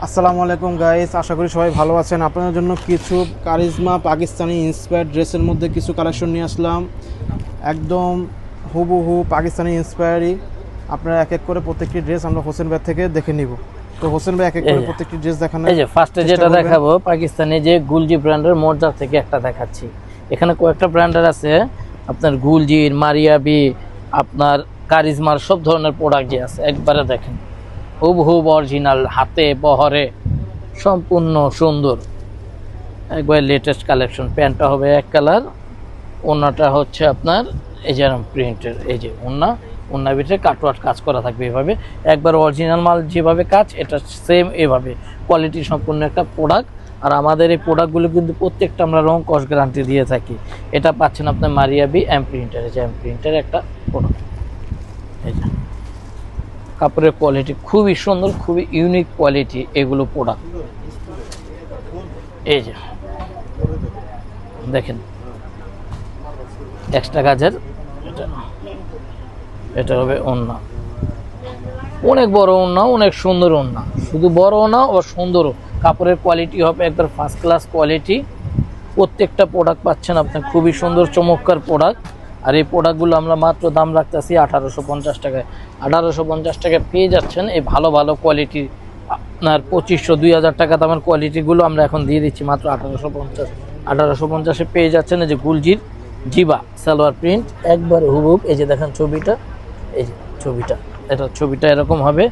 আসসালামু আলাইকুম গাইস, আশা করি সবাই ভালো আছেন। আপনাদের জন্য কিছু কারিজমা পাকিস্তানি ইন্সপায়ার্ড ড্রেসের মধ্যে কিছু কালেকশন নিয়ে আসলাম। একদম হুবহু পাকিস্তানি ইন্সপায়ারই। আপনারা এক এক করে প্রত্যেকটি ড্রেস আমরা হোসেন ভাই থেকে দেখে নিব। তো হোসেন ভাই এক এক করে প্রত্যেকটি ড্রেস দেখানো। এই যে ফার্স্টে যেটা দেখাবো পাকিস্তানি যে গুলজি ব্র্যান্ডের মোর্জা থেকে একটা দেখাচ্ছি। এখানে কয়েকটা ব্র্যান্ডের আছে, আপনার গুলজির, মারিয়াবি, আপনার কারিজমার সব ধরনের প্রোডাক্ট যে আছে একবারে দেখেন হুবহুব অরিজিনাল, হাতে বহরে সম্পূর্ণ সুন্দর, একবার লেটেস্ট কালেকশন। প্যান্টটা হবে এক কালার, ওন্নাটা হচ্ছে আপনার এই যেরকম প্রিন্টের, এই যে ওন্নার ভিতরে কাটওয়ার্ক কাজ করা থাকবে এভাবে, একবার অরিজিনাল মাল যেভাবে কাজ এটা সেম এভাবে কোয়ালিটি সম্পূর্ণ একটা প্রোডাক্ট। আর আমাদের এই প্রোডাক্টগুলো কিন্তু প্রত্যেকটা আমরা রং কস গ্যারান্টি দিয়ে থাকি। এটা পাচ্ছেন আপনার মারিয়াবি এম প্রিন্টার, এই যে এম প্রিন্টার একটা প্রোডাক্ট। এই যে কাপড়ের কোয়ালিটি খুবই সুন্দর, খুবই ইউনিক কোয়ালিটি এগুলো প্রোডাক্ট। এই যে দেখেন এক্সট্রা কাজের, এটা হবে ওন্না, অনেক বড় ওন্না, অনেক সুন্দর ওন্না, শুধু বড় ওন্না ও সুন্দরও। কাপড়ের কোয়ালিটি হবে একবার ফার্স্ট ক্লাস কোয়ালিটি। প্রত্যেকটা প্রোডাক্ট পাচ্ছেন আপনার খুবই সুন্দর চমৎকার প্রোডাক্ট। আর এই প্রোডাক্টগুলো আমরা মাত্র দাম রাখতেছি 1850 টাকায়। 1850 টাকায় পেয়ে যাচ্ছেন এই ভালো ভালো কোয়ালিটি। আপনার 2500-2000 টাকা দামের কোয়ালিটিগুলো আমরা এখন দিয়ে দিচ্ছি মাত্র 1850 পেয়ে যাচ্ছেন। এই যে গুলজির জিবা সালোয়ার প্রিন্ট একবার হুবহুব, এই যে দেখেন ছবিটা, এই যে ছবিটা এরকম হবে।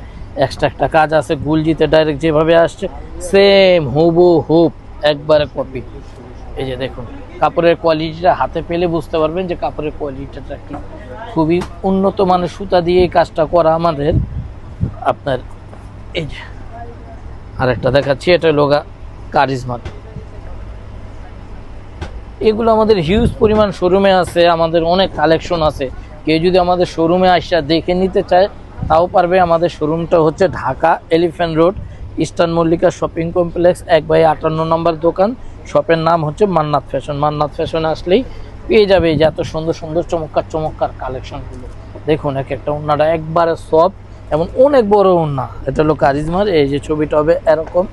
এক্সট্রা একটা কাজ আছে, গুলজিতে ডাইরেক্ট যেভাবে আসছে সেম হুবহুব একবারে কপি। এই যে দেখুন কাপড়ের কোয়ালিটিটা হাতে পেলে বুঝতে পারবেন যে কাপড়ের কোয়ালিটিটা কি, খুবই উন্নত মানের সুতা দিয়ে এই কাজটা করা আমাদের। আপনার এই যে আরেকটা দেখাচ্ছি, এটা লোগা কারিজমা। এগুলো আমাদের হিউজ পরিমাণ শোরুমে আছে, আমাদের অনেক কালেকশন আছে। কেউ যদি আমাদের শোরুমে আসা দেখে নিতে চায় তাও পারবে। আমাদের শোরুমটা হচ্ছে Dhaka elephant road, eastern Mallika shopping complex, 1/58 নম্বর দোকান। শপের নাম হচ্ছে মান্নাত ফ্যাশন। মান্নাত ফ্যাশনে আসলেই পেয়ে যাবে এই যে এত সুন্দর সুন্দর চমৎকার কালেকশনগুলো। দেখুন এক একটা ওন্নাটা একবারে সফট এবং অনেক বড় ওন্না। এটা হলো কারিজমার, এই যে ছবিটা হবে এরকম।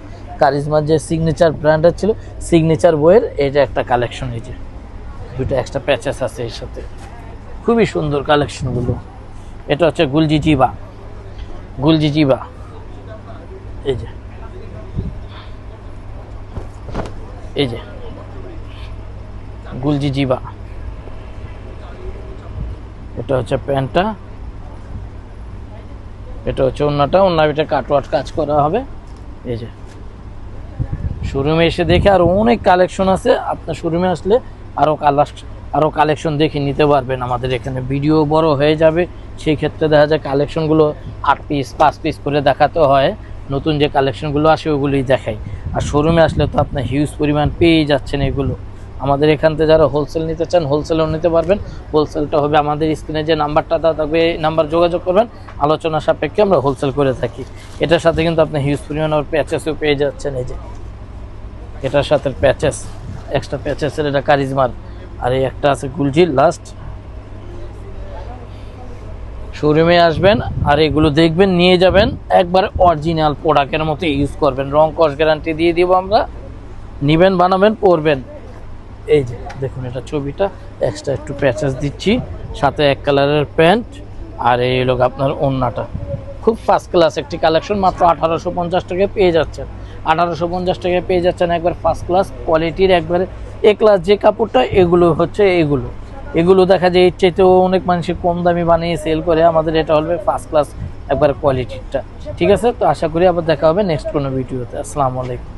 কারিজমার যে সিগনেচার ব্র্যান্ডের ছিল, সিগনেচার বইয়ের এই যে একটা কালেকশন, এই যে দুটো এক্সট্রা প্যাচেস আছে এর সাথে, খুবই সুন্দর কালেকশনগুলো। এটা হচ্ছে গুলজি জিবা, এই যে গুলজি জিবা। এটা হচ্ছে প্যান্টটা, এটা হচ্ছে ওন্নাটা, ওন্নার ভিতরে কাটওয়ার্ক কাজ করা হবে। এই যে শোরুমে এসে দেখে আরো অনেক কালেকশন আছে, আপনার শোরুমে আসলে আরো কালেকশন দেখে নিতে পারবেন। আমাদের এখানে ভিডিও বড় হয়ে যাবে, সেই ক্ষেত্রে দেখা যায় কালেকশনগুলো 8 পিস 5 পিস করে দেখাতে হয়। নতুন যে কালেকশনগুলো আসে ওগুলোই দেখাই। আর শোরুমে আসলে তো আপনার হিউজ পরিমাণ পেয়ে যাচ্ছেন এগুলো। আমাদের এখান থেকে যারা হোলসেল নিতে চান হোলসেলও নিতে পারবেন। হোলসেলটা হবে আমাদের স্ক্রিনে যে নাম্বারটা দেওয়া থাকবে এই নাম্বার যোগাযোগ করবেন, আলোচনা সাপেক্ষে আমরা হোলসেল করে থাকি। এটার সাথে কিন্তু আপনি হিউজ পরিমাণ প্যাচেসও পেয়ে যাচ্ছেন। এই যে এটার সাথে প্যাচেস, এক্সট্রা প্যাচেসের, এটা কারিজমার। আর এই একটা আছে গুলজির। লাস্ট শোরুমে আসবেন আর এগুলো দেখবেন, নিয়ে যাবেন, একবার অরিজিনাল প্রোডাক্টের মতো ইউজ করবেন, রং কস গ্যারান্টি দিয়ে দিব আমরা। নেবেন, বানাবেন, পরবেন। এই যে দেখুন এটা ছবিটা, এক্সট্রা একটু প্যাচেস দিচ্ছি, সাথে এক কালারের প্যান্ট। আর এই লোক আপনার ওন্নাটা খুব ফার্স্ট ক্লাস একটি কালেকশন, মাত্র 1850 টাকায় পেয়ে যাচ্ছেন। 1850 টাকায় পেয়ে যাচ্ছেন একবার ফার্স্ট ক্লাস কোয়ালিটির, একবারে এ ক্লাস যে কাপড়টা, এগুলো হচ্ছে এগুলো দেখা যায় এর চাইতেও অনেক মানুষের কম দামি বানিয়ে সেল করে। আমাদের এটা হবে ফার্স্ট ক্লাস একবার কোয়ালিটিটা। ঠিক আছে, তো আশা করি আবার দেখা হবে নেক্সট কোনো ভিডিওতে। আসসালামু আলাইকুম।